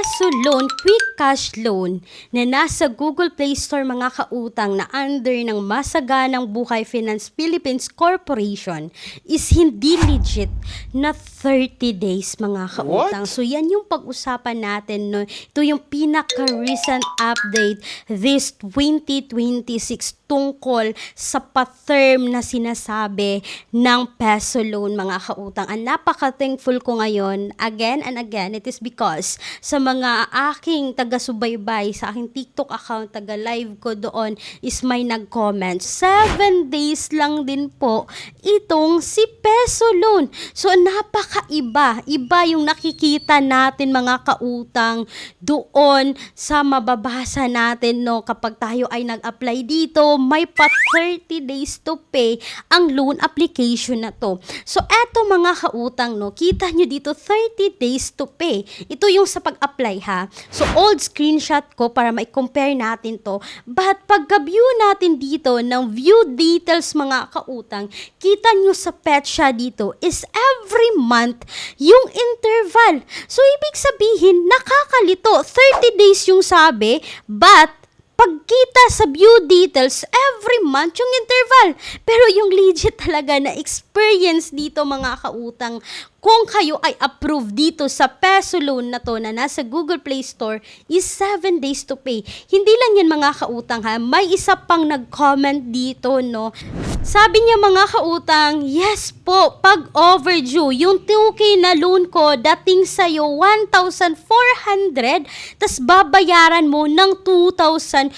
Peso Loan Quick Cash Loan na nasa Google Play Store mga kautang na under ng Masaganang Buhay Finance Philippines Corporation is hindi legit na 30 days mga kautang. What? So yan yung pag-usapan natin. No? Ito yung pinaka-recent update this 2026 tungkol sa pa-term na sinasabi ng Peso Loan mga kautang. Ang napaka-thankful ko ngayon, again and again, it is because sa mga aking taga-subaybay, sa aking TikTok account, taga-live ko doon, is may nag-comment. 7 days lang din po itong si Peso Loan. So, napakaiba. Iba yung nakikita natin mga kautang doon sa mababasa natin, no, kapag tayo ay nag-apply dito, may pa 30 days to pay ang loan application na to. So, eto mga kautang, no, kita nyo dito 30 days to pay. Ito yung sa pag-apply ha. So, old screenshot ko para ma-compare natin to. But pagka-view natin dito ng view details mga kautang, kita nyo sa petsa dito is every month yung interval. So, ibig sabihin, nakakalito. 30 days yung sabi, but pagkita sa view details, every month yung interval. Pero yung legit talaga na experience dito mga kautang, kung kayo ay approved dito sa Peso Loan na to na nasa Google Play Store, is 7 days to pay. Hindi lang yan mga kautang ha, may isa pang nag-comment dito, no. Sabi niya mga kautang, yes po, pag overdue, yung 2K na loan ko dating sa'yo 1,400, tas babayaran mo ng 2,200.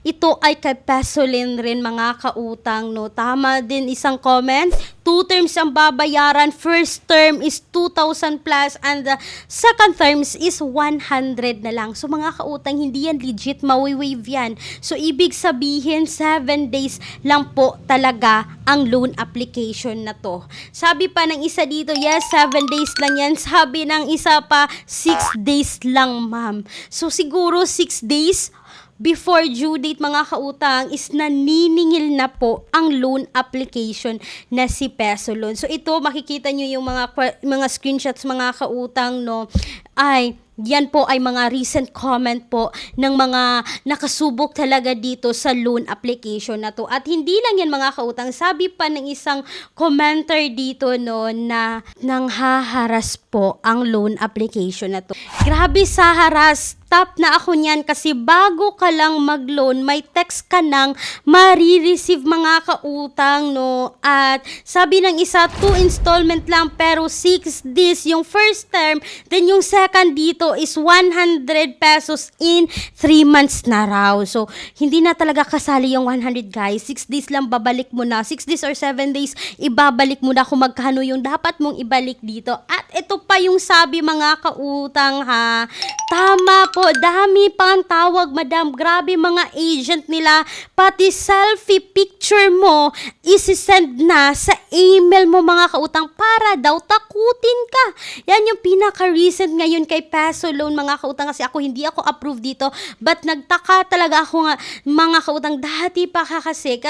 Ito ay kay Peso Loan rin mga kautang, no. Tama din isang comment. 2 terms ang babayaran. First term is 2,000 plus and the second terms is 100 na lang. So mga kautang, hindi yan legit, mawi-wave yan. So ibig sabihin 7 days lang po talaga ang loan application na to. Sabi pa ng isa dito, yes, 7 days lang yan. Sabi ng isa pa, 6 days lang ma'am. So siguro 6 days before due date mga kautang is naniningil na po ang loan application na si Peso Loan. So ito makikita nyo yung mga screenshots mga kautang, no, ay yan po ay mga recent comment po ng mga nakasubok talaga dito sa loan application na to. At hindi lang yan mga kautang, sabi pa ng isang commenter dito, no, na nanghaharas po ang loan application na to. Grabe sa haras, stop na ako niyan kasi bago ka lang mag-loan, may text ka nang marireceive mga kautang, no. At sabi ng isa, 2 installment lang pero 6 days yung first term, then yung second dito is 100 pesos in 3 months na raw. So, hindi na talaga kasali yung 100 guys. 6 days lang babalik mo na. 6 days or 7 days, ibabalik mo na kung magkano yung dapat mong ibalik dito. At ito pa yung sabi mga kautang ha. Tama po, dami pang tawag madam. Grabe mga agent nila. Pati selfie picture mo, isi-send na sa email mo mga kautang para daw takutin ka. Yan yung pinaka-recent ngayon kay Peso Loan mga kautang kasi hindi ako approved dito, but nagtaka talaga ako nga mga kautang dati pa kasi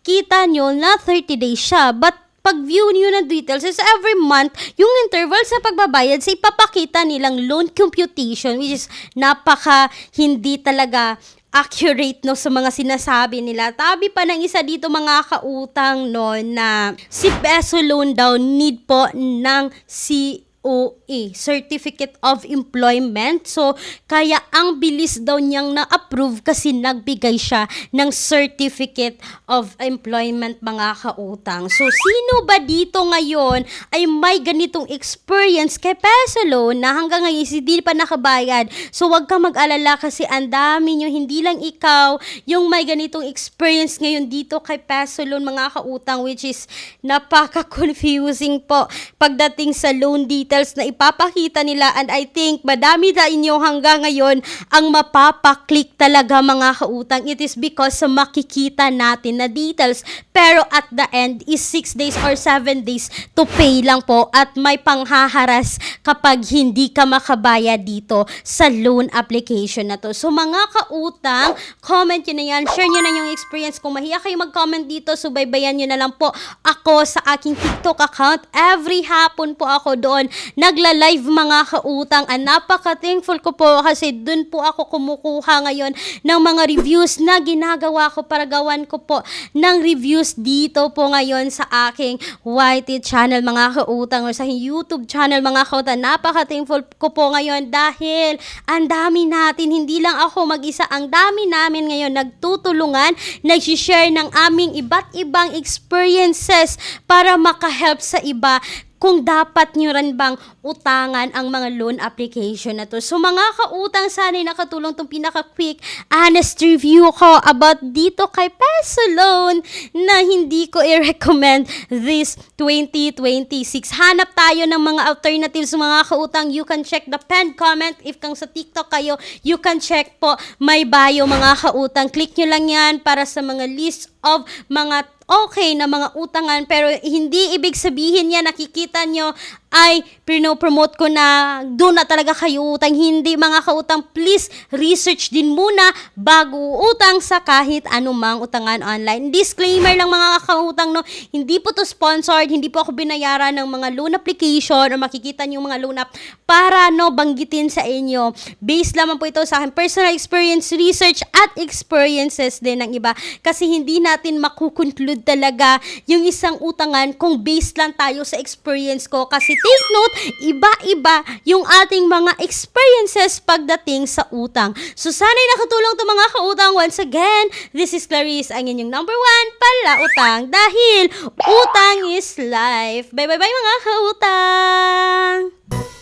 kita nyo na 30 days siya, but pag view niyo ng details is every month yung interval sa pagbabayad sa ipapakita nilang loan computation, which is napaka hindi talaga accurate, no, sa mga sinasabi nila. Tabi pa ng isa dito mga kautang, no, na si Peso Loan daw need po ng COE, Certificate of Employment. So, kaya ang bilis daw niyang na-approve kasi nagbigay siya ng Certificate of Employment mga kautang. So, sino ba dito ngayon ay may ganitong experience kay Peso Loan na hanggang ngayon hindi pa nakabayad? So, wag kang mag-alala kasi ang dami nyo, hindi lang ikaw yung may ganitong experience ngayon dito kay Peso Loan mga kautang, which is napaka-confusing po pagdating sa loan details na ipapakita nila, and I think madami na inyo hanggang ngayon ang mapapaklik talaga mga kautang. It is because sa makikita natin na details pero at the end is 6 days or 7 days to pay lang po at may panghaharas kapag hindi ka makabayad dito sa loan application na to. So mga kautang, comment nyo na yan, share nyo na yung experience. Kung mahiya kayo mag-comment dito, subaybayan nyo na lang po ako sa aking TikTok account. Every hapon po ako doon nagla-live mga kautang. Napaka-thankful ko po kasi dun po ako kumukuha ngayon ng mga reviews na ginagawa ko para gawan ko po ng reviews dito po ngayon sa aking YT channel mga kautang or sa YouTube channel mga kautang. Napaka-thankful ko po ngayon dahil ang dami natin, hindi lang ako mag-isa, ang dami namin ngayon nagtutulungan, nag-share ng aming iba't ibang experiences para makahelp sa iba kung dapat nyo rin bang utangan ang mga loan application na to. So mga kautang, sana'y nakatulong tong pinaka-quick, honest review ko about dito kay Peso Loan na hindi ko i-recommend this 2026. Hanap tayo ng mga alternatives mga kautang. You can check the pinned comment. If kang sa TikTok kayo, you can check po my bio mga kautang. Click nyo lang yan para sa mga list of mga okay na mga utangan, pero hindi ibig sabihin yan, nakikita nyo ay pinopromote ko na doon na talaga kayo utang. Hindi mga kautang, please research din muna bago utang sa kahit anumang utangan online. Disclaimer lang mga kautang, no, hindi po to sponsored, hindi po ako binayaran ng mga loan application o makikita nyo mga loan app para no banggitin sa inyo. Based lamang po ito sa akin personal experience, research at experiences din ng iba, kasi hindi natin makukonclude talaga yung isang utangan kung based lang tayo sa experience ko, kasi take note, iba-iba yung ating mga experiences pagdating sa utang. So sana'y nakatulong to mga kautang. Once again, this is Clarice, ang inyong number 1 pala utang, dahil utang is life. Bye bye bye mga kautang!